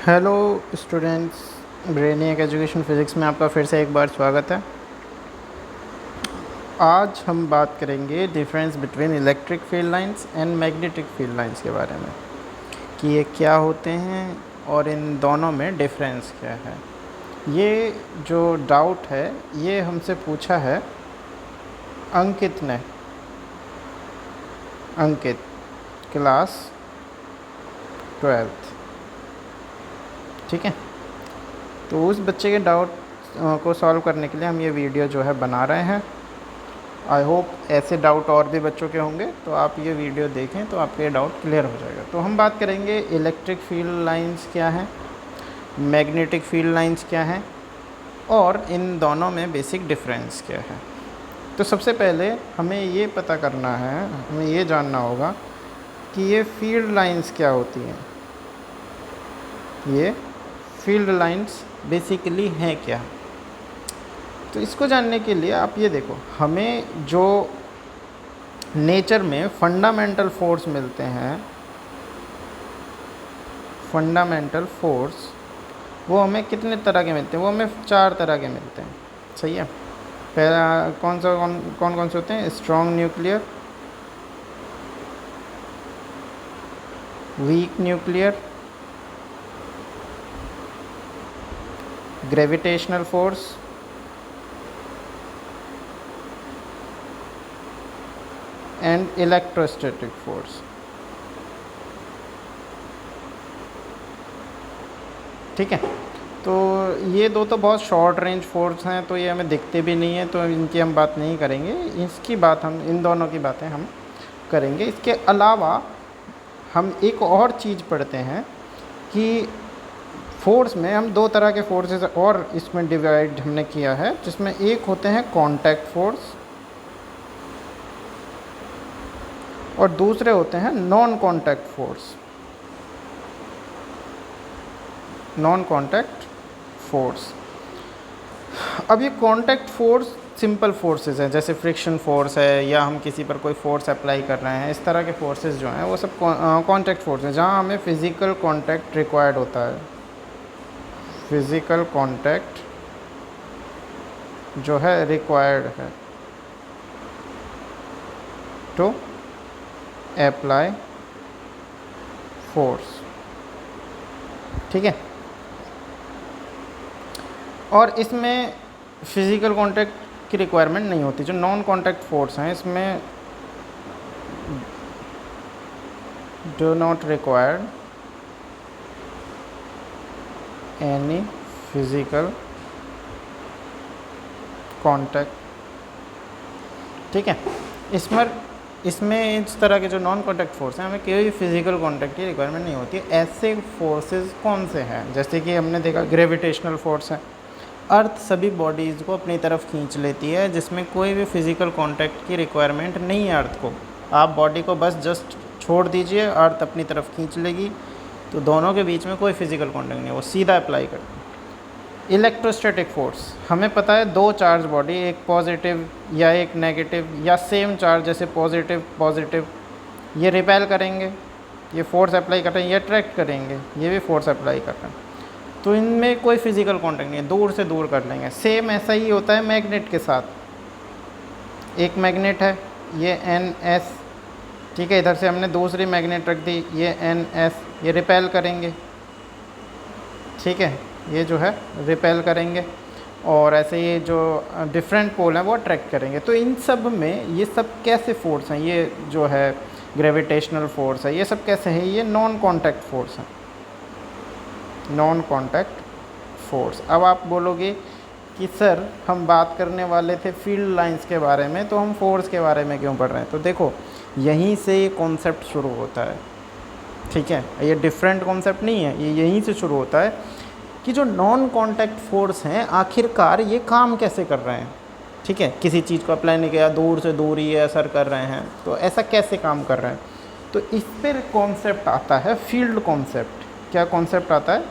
Hello students, ब्रेनियक education physics में आपका फिर से एक बार स्वागत है। आज हम बात करेंगे difference between electric field lines and magnetic field lines के बारे में कि ये क्या होते हैं और इन दोनों में डिफरेंस क्या है। ये जो डाउट है ये हमसे पूछा है अंकित ने, अंकित क्लास 12th। ठीक है, तो उस बच्चे के डाउट को सॉल्व करने के लिए हम ये वीडियो जो है बना रहे हैं। आई होप ऐसे डाउट और भी बच्चों के होंगे, तो आप ये वीडियो देखें तो आपके ये डाउट क्लियर हो जाएगा। तो हम बात करेंगे इलेक्ट्रिक फील्ड लाइंस क्या है, मैग्नेटिक फील्ड लाइंस क्या है और इन दोनों में बेसिक डिफरेंस क्या है। तो सबसे पहले हमें ये पता करना है, हमें ये जानना होगा कि ये फील्ड लाइंस क्या होती हैं। ये फील्ड लाइंस बेसिकली हैं क्या। तो इसको जानने के लिए आप ये देखो, हमें जो नेचर में फंडामेंटल फोर्स मिलते हैं, फंडामेंटल फोर्स वो हमें कितने तरह के मिलते हैं? वो हमें 4 तरह के मिलते हैं। सही है। पहला कौन कौन से होते हैं? Strong nuclear, weak nuclear, gravitational force, and electrostatic force. ठीक है, तो ये दो तो बहुत शॉर्ट रेंज फोर्स हैं, तो ये हमें दिखते भी नहीं हैं, तो इनकी हम बात नहीं करेंगे। इसकी बात हम इन दोनों की बातें हम करेंगे। इसके अलावा हम एक और चीज़ पढ़ते हैं कि फोर्स में हम 2 तरह के फोर्सेस और इसमें डिवाइड हमने किया है, जिसमें एक होते हैं कांटेक्ट फोर्स और दूसरे होते हैं non contact force. Non contact force. अब ये कांटेक्ट फोर्स सिंपल फोर्सेस हैं, जैसे फ्रिक्शन फोर्स है या हम किसी पर कोई फोर्स अप्लाई कर रहे हैं, इस तरह के फोर्सेस जो हैं वो सब कांटेक्ट फोर्स हैं, जहाँ हमें फिज़िकल कांटेक्ट रिक्वायर्ड होता है। फिज़िकल कांटेक्ट जो है रिक्वायर्ड है टू अप्लाई फोर्स। ठीक है, और इसमें फिज़िकल कांटेक्ट की रिक्वायरमेंट नहीं होती। जो नॉन कांटेक्ट फोर्स हैं इसमें do not required any physical contact. ठीक है, इसमें इस तरह के जो नॉन कांटेक्ट फोर्स हैं हमें कोई भी फिज़िकल कांटेक्ट की रिक्वायरमेंट नहीं होती। ऐसे फोर्सेस कौन से हैं? जैसे कि हमने देखा ग्रेविटेशनल फोर्स है। अर्थ सभी बॉडीज़ को अपनी तरफ खींच लेती है, जिसमें कोई भी फिज़िकल कांटेक्ट की रिक्वायरमेंट नहीं है अर्थ को। आप बॉडी को बस जस्ट छोड़ दीजिए, अर्थ अपनी तरफ खींच लेगी, तो दोनों के बीच में कोई फिज़िकल कांटेक्ट नहीं है, वो सीधा अप्लाई करती है। इलेक्ट्रोस्टैटिक फोर्स, हमें पता है 2 चार्ज बॉडी, एक पॉजिटिव या एक नेगेटिव या सेम चार्ज जैसे पॉजिटिव पॉजिटिव, ये रिपेल करेंगे, ये फोर्स अप्लाई कर रहे हैं, ये अट्रैक्ट करेंगे, ये भी फोर्स अप्लाई कर रहे हैं, तो इनमें कोई फिज़िकल कांटेक्ट नहीं है, दूर से दूर कर लेंगे। सेम ऐसा ही होता है मैग्नेट के साथ। एक मैग्नेट है, ये NS, ठीक है, इधर से हमने दूसरी मैग्नेट रख दी, ये NS, ये रिपेल करेंगे। ठीक है, ये जो है रिपेल करेंगे, और ऐसे ये जो डिफरेंट पोल हैं वो अट्रैक्ट करेंगे। तो इन सब में ये सब कैसे फोर्स हैं? ये जो है ग्रेविटेशनल फोर्स है, ये सब कैसे है? ये नॉन कांटेक्ट फोर्स है, नॉन कांटेक्ट फोर्स। अब आप बोलोगे कि सर हम बात करने वाले थे फील्ड लाइंस के बारे में, तो हम फोर्स के बारे में क्यों पढ़ रहे हैं? तो देखो, यहीं से ये कॉन्सेप्ट शुरू होता है। ठीक है, ये डिफरेंट कॉन्सेप्ट नहीं है, ये यहीं से शुरू होता है कि जो नॉन कांटेक्ट फोर्स हैं आखिरकार ये काम कैसे कर रहे हैं। ठीक है, किसी चीज़ को अप्लाई नहीं किया, दूर से दूर ही असर कर रहे हैं, तो ऐसा कैसे काम कर रहे हैं? तो इस पर कॉन्सेप्ट आता है फील्ड कॉन्सेप्ट। क्या कॉन्सेप्ट आता है?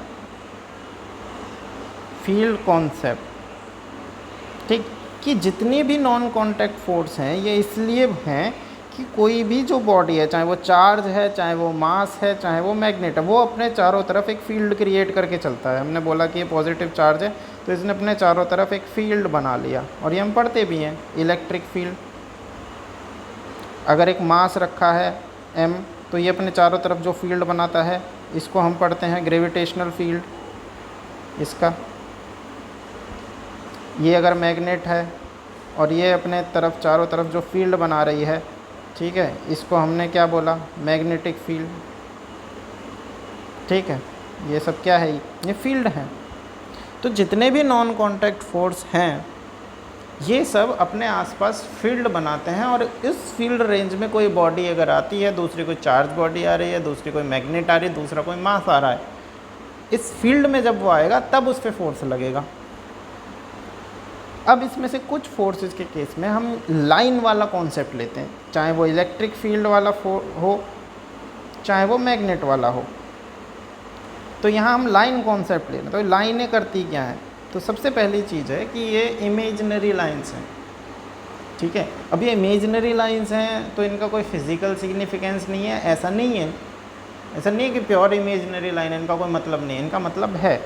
Field concept. ठीक, कि जितनी भी नॉन कांटेक्ट फोर्स हैं ये इसलिए हैं कि कोई भी जो बॉडी है, चाहे वो चार्ज है, चाहे वो मास है, चाहे वो मैग्नेट है, वो अपने चारों तरफ एक फील्ड क्रिएट करके चलता है। हमने बोला कि ये पॉजिटिव चार्ज है तो इसने अपने चारों तरफ एक फील्ड बना लिया, और ये हम पढ़ते भी हैं, इलेक्ट्रिक फील्ड। अगर एक मास रखा है m, तो ये अपने चारों तरफ जो फील्ड बनाता है इसको हम पढ़ते हैं ग्रेविटेशनल फील्ड इसका। ये अगर मैग्नेट है और ये अपने तरफ चारों तरफ जो फील्ड बना रही है, ठीक है, इसको हमने क्या बोला, मैग्नेटिक फील्ड। ठीक है, ये सब क्या है, ये फील्ड है। तो जितने भी नॉन कांटेक्ट फोर्स हैं ये सब अपने आसपास फील्ड बनाते हैं, और इस फील्ड रेंज में कोई बॉडी अगर आती है, दूसरी कोई चार्ज बॉडी आ रही है, दूसरी कोई मैग्नेट आ रही है, दूसरा कोई मास आ रहा है, इस फील्ड में जब वो आएगा तब उस पर फोर्स लगेगा। अब इसमें से कुछ फोर्सेस के केस में हम लाइन वाला कॉन्सेप्ट लेते हैं, चाहे वो इलेक्ट्रिक फील्ड वाला हो, चाहे वो मैग्नेट वाला हो। तो यहाँ हम लाइन कॉन्सेप्ट ले रहे हैं। तो लाइनें करती क्या हैं, तो सबसे पहली चीज़ है कि ये इमेजिनरी लाइंस हैं। ठीक है, अब ये इमेजिनरी लाइंस हैं तो इनका कोई फिज़िकल सिग्निफिकेंस नहीं है, ऐसा नहीं है। ऐसा नहीं है कि प्योर इमेजिनरी लाइन है, इनका कोई मतलब नहीं है, इनका मतलब है।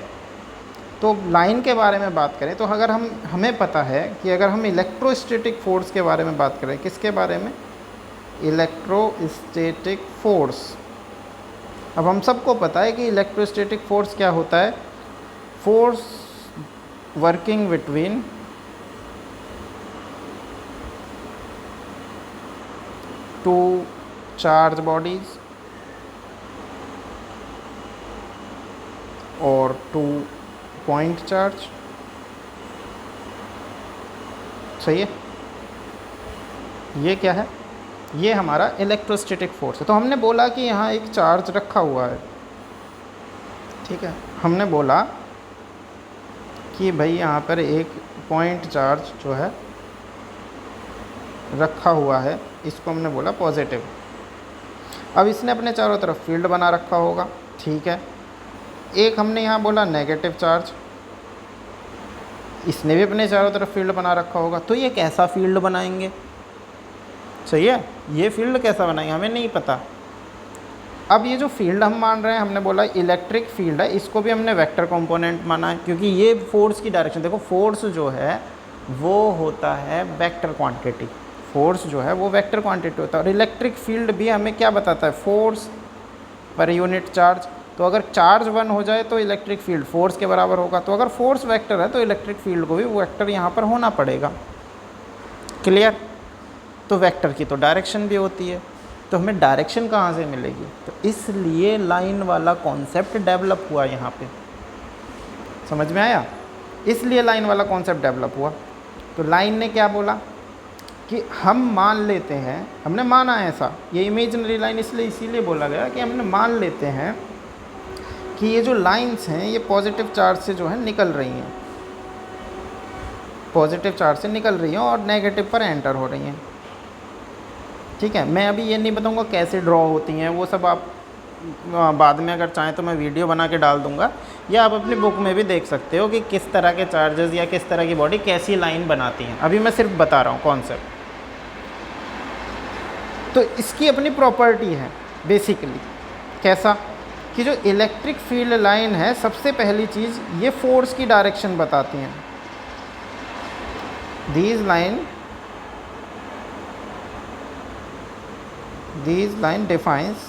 तो लाइन के बारे में बात करें तो अगर हमें पता है कि अगर हम इलेक्ट्रोस्टैटिक फोर्स के बारे में बात करें, किसके बारे में, इलेक्ट्रोस्टैटिक फोर्स। अब हम सबको पता है कि इलेक्ट्रोस्टैटिक फोर्स क्या होता है, force working between two charge bodies और टू पॉइंट चार्ज। सही है, ये क्या है, ये हमारा इलेक्ट्रोस्टैटिक फोर्स है। तो हमने बोला कि यहाँ एक चार्ज रखा हुआ है। ठीक है, हमने बोला कि भाई यहाँ पर एक पॉइंट चार्ज जो है रखा हुआ है, इसको हमने बोला पॉजिटिव। अब इसने अपने चारों तरफ फील्ड बना रखा होगा। ठीक है, एक हमने यहाँ बोला नेगेटिव चार्ज, इसने भी अपने चारों तरफ फील्ड बना रखा होगा। तो ये कैसा फील्ड बनाएंगे, सही है, ये फील्ड कैसा बनाएंगे हमें नहीं पता। अब ये जो फील्ड हम मान रहे हैं, हमने बोला इलेक्ट्रिक फील्ड है, इसको भी हमने वेक्टर कंपोनेंट माना है, क्योंकि ये फोर्स की डायरेक्शन, देखो फोर्स जो है वो होता है वेक्टर क्वांटिटी, फोर्स जो है वो वेक्टर क्वांटिटी होता है। और इलेक्ट्रिक फील्ड भी हमें क्या बताता है, फोर्स पर यूनिट चार्ज। तो अगर चार्ज 1 हो जाए तो इलेक्ट्रिक फील्ड फोर्स के बराबर होगा। तो अगर फोर्स वेक्टर है तो इलेक्ट्रिक फील्ड को भी वेक्टर यहाँ पर होना पड़ेगा। क्लियर, तो वेक्टर की तो डायरेक्शन भी होती है, तो हमें डायरेक्शन कहाँ से मिलेगी, तो इसलिए लाइन वाला कॉन्सेप्ट डेवलप हुआ यहाँ पे। समझ में आया, इसलिए लाइन वाला कॉन्सेप्ट डेवलप हुआ। तो लाइन ने क्या बोला कि हम मान लेते हैं, हमने माना है ऐसा, ये इमेजिनरी लाइन इसलिए इसीलिए बोला गया कि हमने मान लेते हैं कि ये जो लाइंस हैं ये पॉजिटिव चार्ज से जो है निकल रही हैं, पॉजिटिव चार्ज से निकल रही हैं और नेगेटिव पर एंटर हो रही हैं। ठीक है, मैं अभी ये नहीं बताऊंगा कैसे ड्रॉ होती हैं, वो सब आप बाद में अगर चाहें तो मैं वीडियो बना के डाल दूंगा, या आप अपनी बुक में भी देख सकते हो कि किस तरह के चार्जेस या किस तरह की बॉडी कैसी लाइन बनाती हैं। अभी मैं सिर्फ बता रहा हूँ कॉन्सेप्ट। तो इसकी अपनी प्रॉपर्टी है बेसिकली, कैसा कि जो इलेक्ट्रिक फील्ड लाइन है, सबसे पहली चीज़ ये फोर्स की डायरेक्शन बताती हैं। These line defines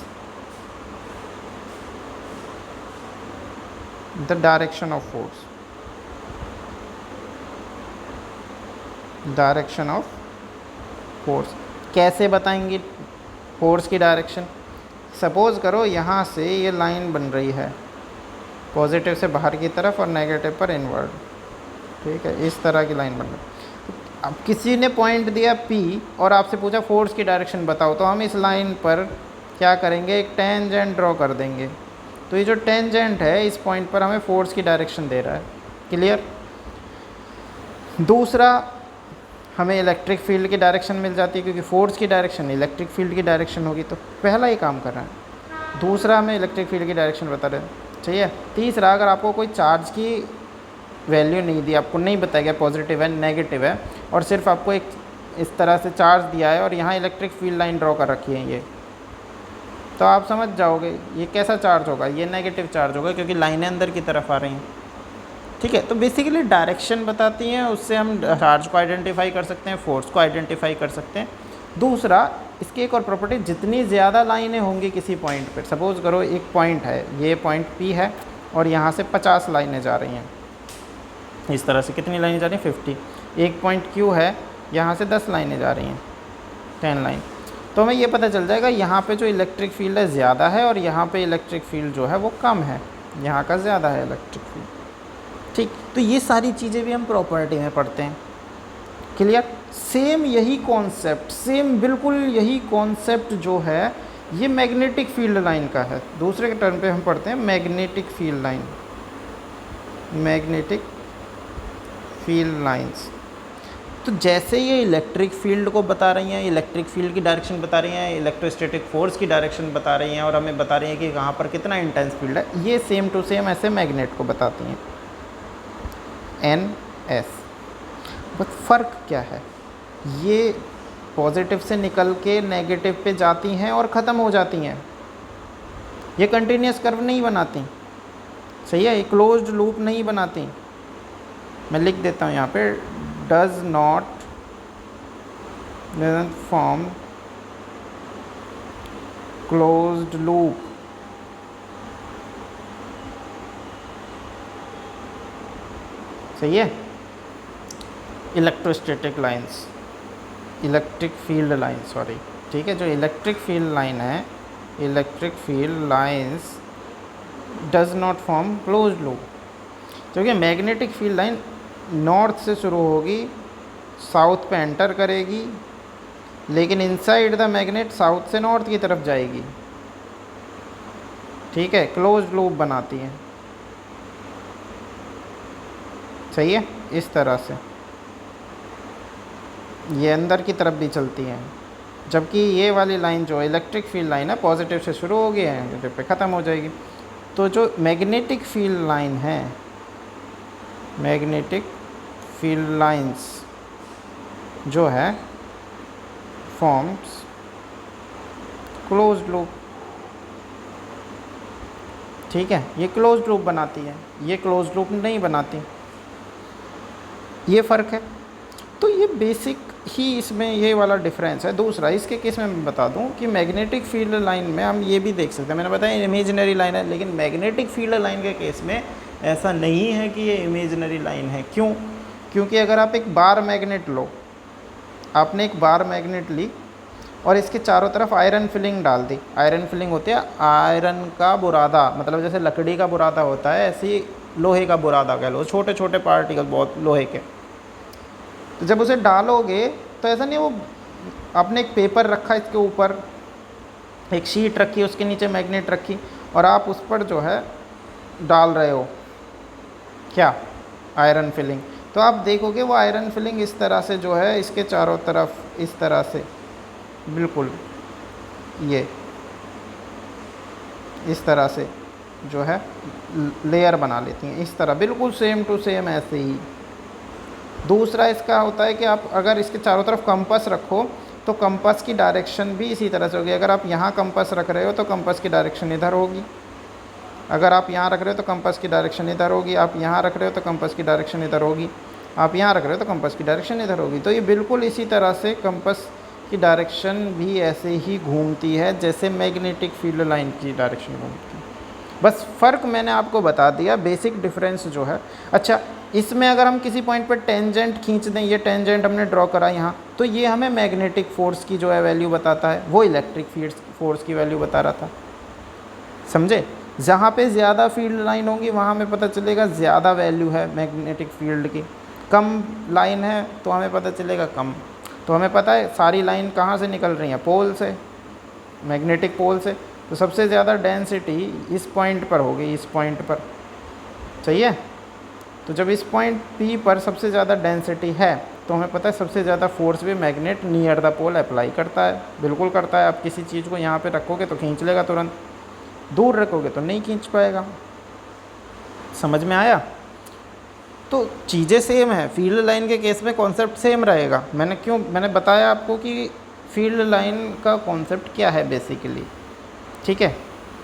the direction of force. Direction of force कैसे बताएंगे फोर्स की डायरेक्शन। सपोज़ करो यहाँ से ये लाइन बन रही है, पॉजिटिव से बाहर की तरफ और नेगेटिव पर इनवर्ड। ठीक है, इस तरह की लाइन बन रही है। अब किसी ने पॉइंट दिया P और आपसे पूछा फोर्स की डायरेक्शन बताओ, तो हम इस लाइन पर क्या करेंगे, एक टेंजेंट ड्रॉ कर देंगे। तो ये जो टेंजेंट है इस पॉइंट पर हमें फोर्स की डायरेक्शन दे रहा है। क्लियर। दूसरा, हमें इलेक्ट्रिक फील्ड की डायरेक्शन मिल जाती है, क्योंकि फोर्स की डायरेक्शन इलेक्ट्रिक फील्ड की डायरेक्शन होगी। तो पहला ही काम कर रहे हैं। दूसरा, हमें इलेक्ट्रिक फील्ड की डायरेक्शन बता रहे हैं। चाहिए। तीसरा, अगर आपको कोई चार्ज की वैल्यू नहीं दी, आपको नहीं बताया गया पॉजिटिव है नेगेटिव है, और सिर्फ आपको एक इस तरह से चार्ज दिया है और यहाँ इलेक्ट्रिक फील्ड लाइन ड्रॉ कर रखी है ये, तो आप समझ जाओगे ये कैसा चार्ज होगा, ये नेगेटिव चार्ज होगा क्योंकि लाइनें अंदर की तरफ आ रही हैं। ठीक है, तो बेसिकली डायरेक्शन बताती हैं, उससे हम चार्ज को आइडेंटिफाई कर सकते हैं, फोर्स को आइडेंटिफाई कर सकते हैं। दूसरा, इसकी एक और प्रॉपर्टी, जितनी ज़्यादा लाइनें होंगी किसी पॉइंट पर, सपोज़ करो एक पॉइंट है, ये पॉइंट P है और यहाँ से 50 लाइनें जा रही हैं, इस तरह से कितनी लाइनें जा रही हैं 50। एक पॉइंट Q है, यहाँ से 10 लाइनें जा रही हैं, 10 लाइन, तो हमें ये पता चल जाएगा यहाँ पे जो इलेक्ट्रिक फील्ड है ज़्यादा है और यहाँ पे इलेक्ट्रिक फील्ड जो है वो कम है, यहाँ का ज़्यादा है इलेक्ट्रिक फील्ड। ठीक, तो ये सारी चीज़ें भी हम प्रॉपर्टी में पढ़ते हैं। क्लियर? सेम यही कॉन्सेप्ट, सेम बिल्कुल यही कॉन्सेप्ट जो है ये मैग्नेटिक फील्ड लाइन का है। दूसरे के टर्म पे हम पढ़ते हैं magnetic field line, magnetic field lines. तो जैसे ये इलेक्ट्रिक फील्ड को बता रही हैं, इलेक्ट्रिक फील्ड की डायरेक्शन बता रही हैं, इलेक्ट्रोस्टैटिक फोर्स की डायरेक्शन बता रही हैं और हमें बता रही हैं कि कहाँ पर कितना इंटेंस फील्ड है, ये सेम टू सेम ऐसे मैग्नेट को बताती हैं, NS। बस फ़र्क क्या है, ये पॉजिटिव से निकल के नेगेटिव पे जाती हैं और ख़त्म हो जाती हैं, ये कंटिन्यूस कर्व नहीं बनाती, सही है, ये क्लोज्ड लूप नहीं बनाती। मैं लिख देता हूँ यहाँ पे, does not form closed loop, सही है। Electrostatic lines, electric field line, sorry, ठीक है, जो इलेक्ट्रिक फील्ड लाइन है, electric field lines does not form closed loop, क्योंकि मैग्नेटिक फील्ड लाइन नॉर्थ से शुरू होगी, साउथ पे एंटर करेगी, लेकिन इनसाइड द मैग्नेट साउथ से नॉर्थ की तरफ जाएगी। ठीक है, क्लोज्ड लूप बनाती है, सही है, इस तरह से ये अंदर की तरफ भी चलती हैं, जबकि ये वाली लाइन जो इलेक्ट्रिक फील्ड लाइन है पॉजिटिव से शुरू हो गई है, नेगेटिव पे ख़त्म हो जाएगी। तो जो मैग्नेटिक फील्ड लाइन है, मैग्नेटिक फील्ड लाइंस जो है फॉर्म्स क्लोज्ड लूप, ठीक है, ये क्लोज्ड लूप बनाती है, ये क्लोज्ड लूप नहीं बनाती, ये फ़र्क है। तो ये बेसिक ही इसमें ये वाला डिफरेंस है। दूसरा, इसके केस में मैं बता दूं कि मैग्नेटिक फील्ड लाइन में हम ये भी देख सकते हैं, मैंने बताया इमेजिनरी लाइन है, लेकिन मैग्नेटिक फील्ड लाइन के केस में ऐसा नहीं है कि ये इमेजिनरी लाइन है। क्यों? क्योंकि अगर आप एक बार मैग्नेट लो, आपने एक बार मैग्नेट ली और इसके चारों तरफ आयरन फिलिंग डाल दी, आयरन फिलिंग होती है आयरन का बुरादा, मतलब जैसे लकड़ी का बुरादा होता है ऐसे ही लोहे का बुरादा कह लो, छोटे छोटे पार्टिकल बहुत लोहे के। तो जब उसे डालोगे तो ऐसा नहीं, वो आपने एक पेपर रखा, इसके ऊपर एक शीट रखी, उसके नीचे मैग्नेट रखी और आप उस पर जो है डाल रहे हो क्या, आयरन फिलिंग, तो आप देखोगे वो आयरन फिलिंग इस तरह से जो है इसके चारों तरफ इस तरह से बिल्कुल ये इस तरह से जो है लेयर बना लेती हैं, इस तरह बिल्कुल सेम टू सेम ऐसे ही। दूसरा इसका होता है कि आप अगर इसके चारों तरफ कंपास रखो तो कंपास की डायरेक्शन भी इसी तरह से होगी। अगर आप यहाँ कंपास रख रहे हो तो कंपास की डायरेक्शन इधर होगी, अगर आप यहाँ रख रहे हो तो कंपास की डायरेक्शन इधर होगी, आप यहाँ रख रहे हो तो कंपास की डायरेक्शन इधर होगी, आप यहाँ रख रहे हो तो कंपास की डायरेक्शन इधर होगी। तो ये बिल्कुल इसी तरह से कंपास की डायरेक्शन भी ऐसे ही घूमती है जैसे मैग्नेटिक फील्ड लाइन की डायरेक्शन घूमती है। बस फ़र्क मैंने आपको बता दिया, बेसिक डिफरेंस जो है। अच्छा, इसमें अगर हम किसी पॉइंट पर टेंजेंट खींच दें, ये टेंजेंट हमने ड्रॉ करा यहाँ, तो ये हमें मैग्नेटिक फोर्स की जो है वैल्यू बताता है, वो इलेक्ट्रिक फील्ड फोर्स की वैल्यू बता रहा था, समझे। जहाँ पे ज़्यादा फील्ड लाइन होंगी वहाँ हमें पता चलेगा ज़्यादा वैल्यू है मैग्नेटिक फील्ड की, कम लाइन है तो हमें पता चलेगा कम। तो हमें पता है सारी लाइन कहाँ से निकल रही हैं, पोल से, मैग्नेटिक पोल से। तो सबसे ज़्यादा डेंसिटी इस पॉइंट पर होगी, इस पॉइंट पर, सही है। तो जब इस पॉइंट P पर सबसे ज़्यादा डेंसिटी है तो हमें पता है सबसे ज़्यादा फोर्स भी magnet near the pole apply करता है, बिल्कुल करता है। आप किसी चीज़ को यहाँ पे रखोगे तो खींच लेगा तुरंत, दूर रखोगे तो नहीं खींच पाएगा। समझ में आया? तो चीज़ें सेम है, फील्ड लाइन के केस में कॉन्सेप्ट सेम रहेगा। मैंने बताया आपको कि फील्ड लाइन का कॉन्सेप्ट क्या है बेसिकली, ठीक है।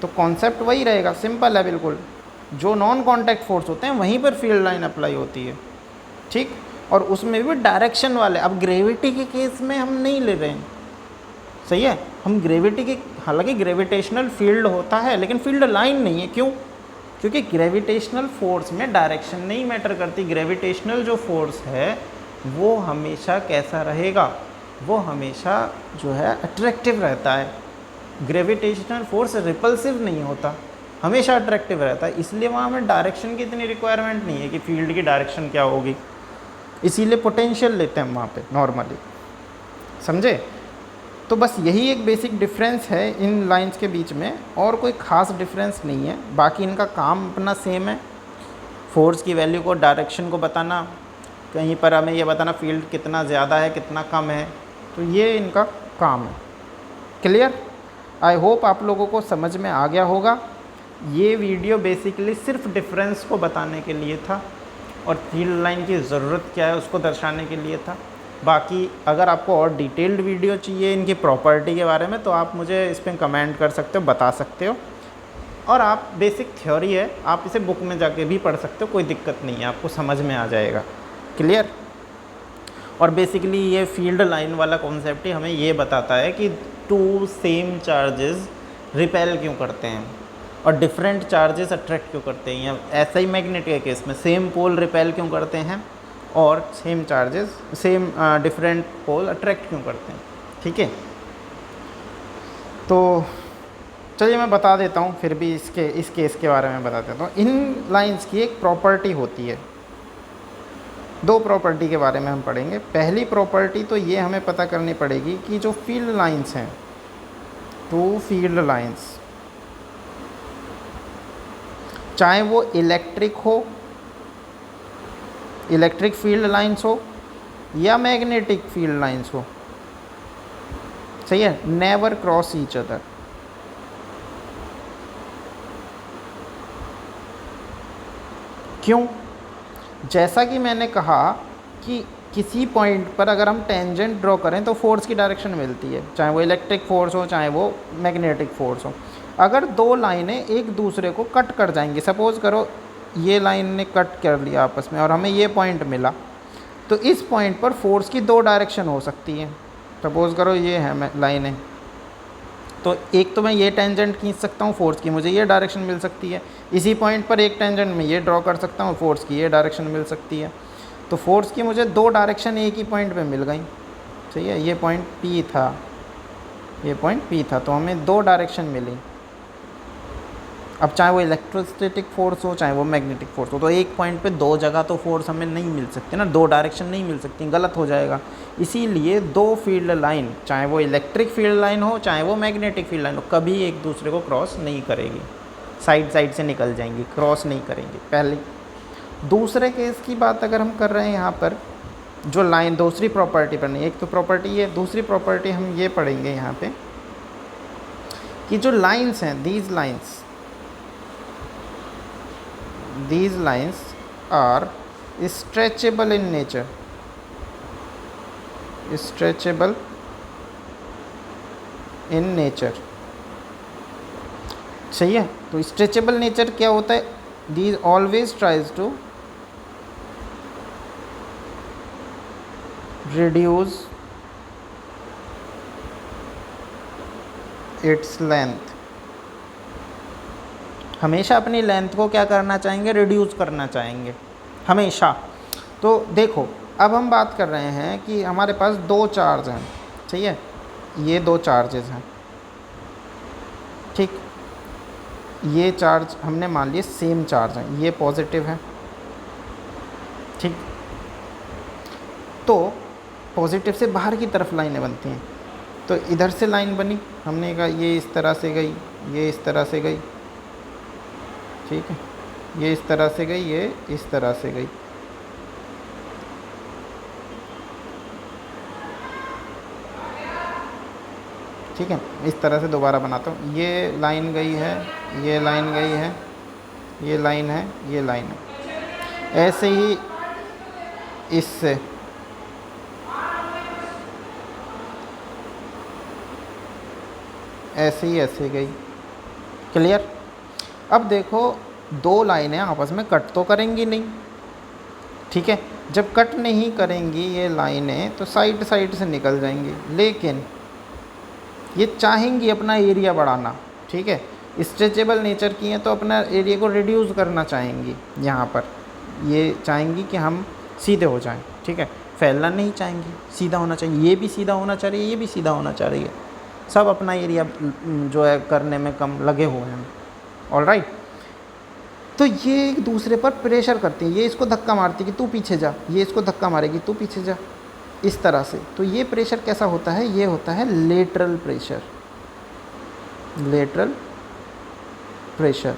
तो कॉन्सेप्ट वही रहेगा, सिंपल है बिल्कुल। जो नॉन कॉन्टैक्ट फोर्स होते हैं वहीं पर फील्ड लाइन अप्लाई होती है, ठीक। और उसमें भी डायरेक्शन वाले। अब ग्रेविटी के केस में हम नहीं ले रहे हैं, सही है। हम ग्रेविटी के, हालांकि ग्रेविटेशनल फील्ड होता है लेकिन फील्ड लाइन नहीं है। क्यों? क्योंकि ग्रेविटेशनल फोर्स में डायरेक्शन नहीं मैटर करती। ग्रेविटेशनल जो फोर्स है वो हमेशा कैसा रहेगा, वो हमेशा जो है अट्रैक्टिव रहता है। ग्रेविटेशनल फोर्स रिपल्सिव नहीं होता, हमेशा अट्रैक्टिव रहता है। इसलिए वहाँ हमें डायरेक्शन की इतनी रिक्वायरमेंट नहीं है कि फील्ड की डायरेक्शन क्या होगी, इसीलिए पोटेंशियल लेते हैं हम वहाँ पे नॉर्मली, समझे। तो बस यही एक बेसिक डिफरेंस है इन लाइंस के बीच में, और कोई ख़ास डिफरेंस नहीं है। बाकी इनका काम अपना सेम है, फोर्स की वैल्यू को, डायरेक्शन को बताना, कहीं पर हमें ये बताना फील्ड कितना ज़्यादा है कितना कम है, तो ये इनका काम है। क्लियर? आई होप आप लोगों को समझ में आ गया होगा। ये वीडियो बेसिकली सिर्फ डिफरेंस को बताने के लिए था और फील्ड लाइन की ज़रूरत क्या है उसको दर्शाने के लिए था। बाकी अगर आपको और डिटेल्ड वीडियो चाहिए इनकी प्रॉपर्टी के बारे में तो आप मुझे इस पर कमेंट कर सकते हो, बता सकते हो। और आप बेसिक थ्योरी है, आप इसे बुक में जाके भी पढ़ सकते हो, कोई दिक्कत नहीं है, आपको समझ में आ जाएगा। क्लियर? और बेसिकली ये फील्ड लाइन वाला कॉन्सेप्ट ही हमें ये बताता है कि टू सेम चार्जेस रिपेल क्यों करते हैं और डिफरेंट चार्जेस अट्रैक्ट क्यों करते हैं। या ऐसा ही मैग्नेट के केस में सेम पोल रिपेल क्यों करते हैं और same charges different pole attract क्यों करते हैं, ठीक है। तो चलिए मैं बता देता हूँ, फिर भी इस केस के बारे में बता देता हूँ। इन लाइंस की एक प्रॉपर्टी होती है, दो प्रॉपर्टी के बारे में हम पढ़ेंगे। पहली प्रॉपर्टी तो ये हमें पता करनी पड़ेगी कि जो फील्ड लाइंस हैं, टू फील्ड लाइंस, चाहे वो इलेक्ट्रिक हो, इलेक्ट्रिक फील्ड लाइंस हो या मैग्नेटिक फील्ड लाइंस हो, सही है, नेवर क्रॉस ईच अदर। क्यों? जैसा कि मैंने कहा कि किसी पॉइंट पर अगर हम टेंजेंट ड्रॉ करें तो फोर्स की डायरेक्शन मिलती है, चाहे वो इलेक्ट्रिक फोर्स हो चाहे वो मैग्नेटिक फोर्स हो। अगर दो लाइनें एक दूसरे को कट कर जाएंगी, सपोज़ करो ये लाइन ने कट कर लिया आपस में और हमें ये पॉइंट मिला, तो इस पॉइंट पर फोर्स की दो डायरेक्शन हो सकती है। सपोज़ करो ये है लाइन है, तो एक तो मैं ये टेंजेंट खींच सकता हूँ फोर्स की, मुझे ये डायरेक्शन मिल सकती है। इसी पॉइंट पर एक टेंजेंट में ये ड्रॉ कर सकता हूँ, फोर्स की ये डायरेक्शन मिल सकती है। तो फोर्स की मुझे दो डायरेक्शन एक ही पॉइंट पे मिल गई, सही है। ये पॉइंट P था, ये पॉइंट P था, तो हमें दो डायरेक्शन मिली। अब चाहे वो इलेक्ट्रोस्टैटिक फोर्स हो चाहे वो मैग्नेटिक फोर्स हो, तो एक पॉइंट पे दो जगह तो फोर्स हमें नहीं मिल सकती ना, दो डायरेक्शन नहीं मिल सकती, गलत हो जाएगा। इसीलिए दो फील्ड लाइन, चाहे वो इलेक्ट्रिक फील्ड लाइन हो चाहे वो मैग्नेटिक फील्ड लाइन हो, कभी एक दूसरे को क्रॉस नहीं करेगी, साइड साइड से निकल जाएंगी, क्रॉस नहीं करेंगी। पहले दूसरे केस की बात अगर हम कर रहे हैं यहाँ पर, जो लाइन दूसरी प्रॉपर्टी पर नहीं, एक तो प्रॉपर्टी ये, दूसरी प्रॉपर्टी हम ये पढ़ेंगे यहाँ पे कि जो लाइन्स हैं, these lines are stretchable in nature, stretchable in nature, सही है। तो stretchable nature क्या होता है? These always tries to reduce its length, हमेशा अपनी लेंथ को क्या करना चाहेंगे? रिड्यूस करना चाहेंगे हमेशा। तो देखो अब हम बात कर रहे हैं कि हमारे पास दो चार्ज हैं, सही है, ये दो चार्जेस हैं, ठीक। ये चार्ज हमने मान लिए सेम चार्ज हैं, ये पॉजिटिव है, ठीक। तो पॉजिटिव से बाहर की तरफ लाइनें बनती हैं, तो इधर से लाइन बनी, हमने कहा ये इस तरह से गई, ये इस तरह से गई, ठीक है, ये इस तरह से गई, ये इस तरह से गई। ठीक है, इस तरह से दोबारा बनाता हूँ। ये लाइन गई है, ये लाइन गई है, ये लाइन है, ये लाइन है। ऐसे ही इससे ऐसे गई। क्लियर। अब देखो दो लाइनें आपस में कट तो करेंगी नहीं, ठीक है। जब कट नहीं करेंगी ये लाइनें तो साइड साइड से निकल जाएंगी, लेकिन ये चाहेंगी अपना एरिया बढ़ाना, ठीक है। स्ट्रेचेबल नेचर की हैं तो अपना एरिया को रिड्यूस करना चाहेंगी। यहाँ पर ये चाहेंगी कि हम सीधे हो जाएं, ठीक है। फैलना नहीं चाहेंगी, सीधा होना चाहिए। ये भी सीधा होना चाह रही है, ये भी सीधा होना चाह रही है। सब अपना एरिया जो है करने में कम लगे हुए हैं। ऑलराइट। तो ये एक दूसरे पर प्रेशर करती हैं। ये इसको धक्का मारती है कि तू पीछे जा, ये इसको धक्का मारेगी तू पीछे जा, इस तरह से। तो ये प्रेशर कैसा होता है? ये होता है लेटरल प्रेशर। Lateral pressure.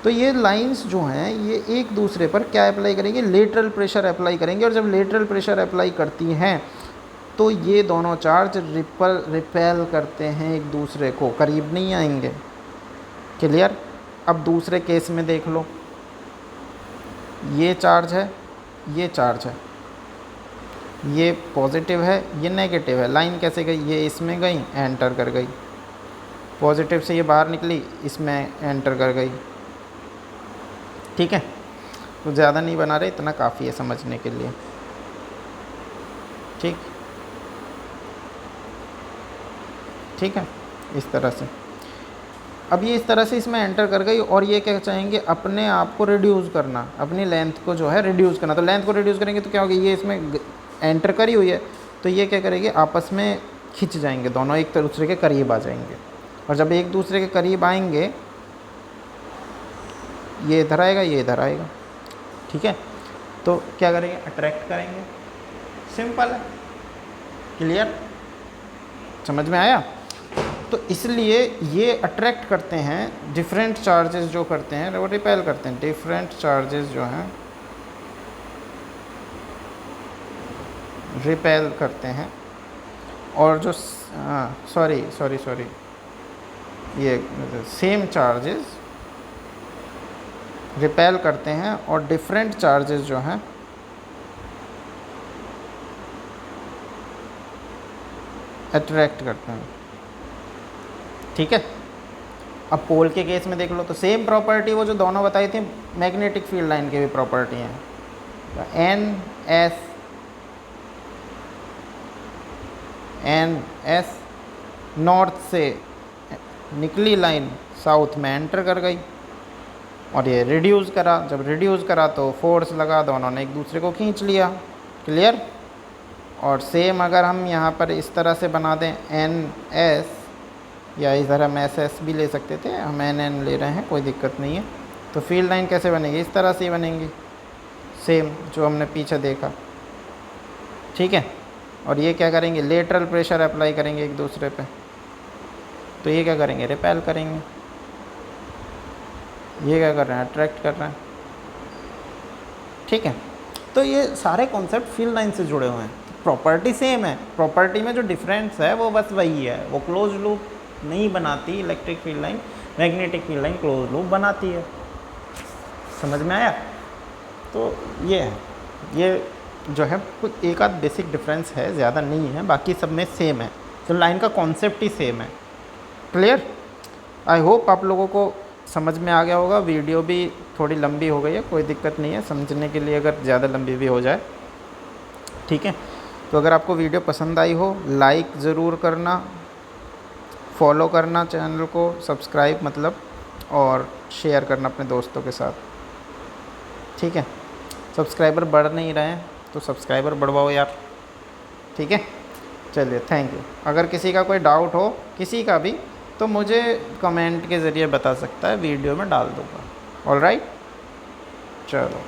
तो ये लाइंस जो हैं ये एक दूसरे पर क्या अप्लाई करेंगे? लेटरल प्रेशर अप्लाई करेंगे। और जब लेटरल प्रेशर अप्लाई करती हैं तो ये दोनों चार्ज रिपेल करते हैं एक दूसरे को, करीब नहीं आएंगे। क्लियर। अब दूसरे केस में देख लो, ये चार्ज है, ये चार्ज है, ये पॉजिटिव है, ये नेगेटिव है। लाइन कैसे गई? ये इसमें गई, एंटर कर गई। पॉजिटिव से ये बाहर निकली, इसमें एंटर कर गई, ठीक है। तो ज़्यादा नहीं बना रहे, इतना काफ़ी है समझने के लिए, ठीक। ठीक है, इस तरह से। अब ये इस तरह से इसमें एंटर कर गई और ये क्या चाहेंगे? अपने आप को रिड्यूस करना, अपनी लेंथ को जो है रिड्यूस करना। तो लेंथ को रिड्यूस करेंगे तो क्या होगा? ये इसमें एंटर करी हुई है तो ये क्या करेंगे? आपस में खिंच जाएंगे, दोनों एक दूसरे के करीब आ जाएंगे। और जब एक दूसरे के करीब आएंगे, ये इधर आएगा, ये इधर आएगा, ठीक है। तो क्या करेंगे? अट्रैक्ट करेंगे। सिंपल है। क्लियर, समझ में आया? तो इसलिए ये अट्रैक्ट करते हैं, डिफरेंट चार्जेस जो करते हैं वो रिपेल करते हैं। डिफरेंट चार्जेस जो हैं रिपेल करते हैं। और जो सॉरी ये सेम चार्जेस रिपेल करते हैं और डिफरेंट चार्जेस जो हैं अट्रैक्ट करते हैं, ठीक है। अब पोल के केस में देख लो तो सेम प्रॉपर्टी वो जो दोनों बताई थी मैग्नेटिक फील्ड लाइन की भी प्रॉपर्टी है। एन एस नॉर्थ से निकली लाइन साउथ में एंटर कर गई और ये रिड्यूस करा। जब रिड्यूस करा तो फोर्स लगा, दोनों ने एक दूसरे को खींच लिया। क्लियर। और सेम अगर हम यहाँ पर इस तरह से बना दें एन एस, या इधर हम एस एस भी ले सकते थे, हम एन एन ले रहे हैं, कोई दिक्कत नहीं है। तो फील्ड लाइन कैसे बनेगी? इस तरह से ही बनेंगी, सेम जो हमने पीछे देखा, ठीक है। और ये क्या करेंगे? लेटरल प्रेशर अप्लाई करेंगे एक दूसरे पे। तो ये क्या करेंगे? रिपेल करेंगे। ये क्या कर रहे हैं? अट्रैक्ट कर रहे हैं, ठीक है। तो ये सारे कॉन्सेप्ट फील्ड लाइन से जुड़े हुए हैं। प्रॉपर्टी सेम है, प्रॉपर्टी में जो डिफरेंस है वो बस वही है। वो क्लोज लूप नहीं बनाती electric field line, magnetic field line close loop बनाती है। समझ में आया? तो ये है, ये जो है कुछ एक आध बेसिक डिफरेंस है, ज़्यादा नहीं है, बाकी सब में सेम है। तो लाइन का कॉन्सेप्ट ही सेम है। क्लियर। आई होप आप लोगों को समझ में आ गया होगा। वीडियो भी थोड़ी लंबी हो गई है, कोई दिक्कत नहीं है समझने के लिए, अगर ज़्यादा लंबी भी हो जाए, ठीक है। तो अगर आपको वीडियो पसंद आई हो लाइक ज़रूर करना, फॉलो करना चैनल को, सब्सक्राइब मतलब, और शेयर करना अपने दोस्तों के साथ, ठीक है। सब्सक्राइबर बढ़ नहीं रहे हैं तो सब्सक्राइबर बढ़वाओ यार, ठीक है। चलिए, थैंक यू। अगर किसी का कोई डाउट हो, किसी का भी, तो मुझे कमेंट के ज़रिए बता सकता है, वीडियो में डाल दूँगा। ऑलराइट, चलो।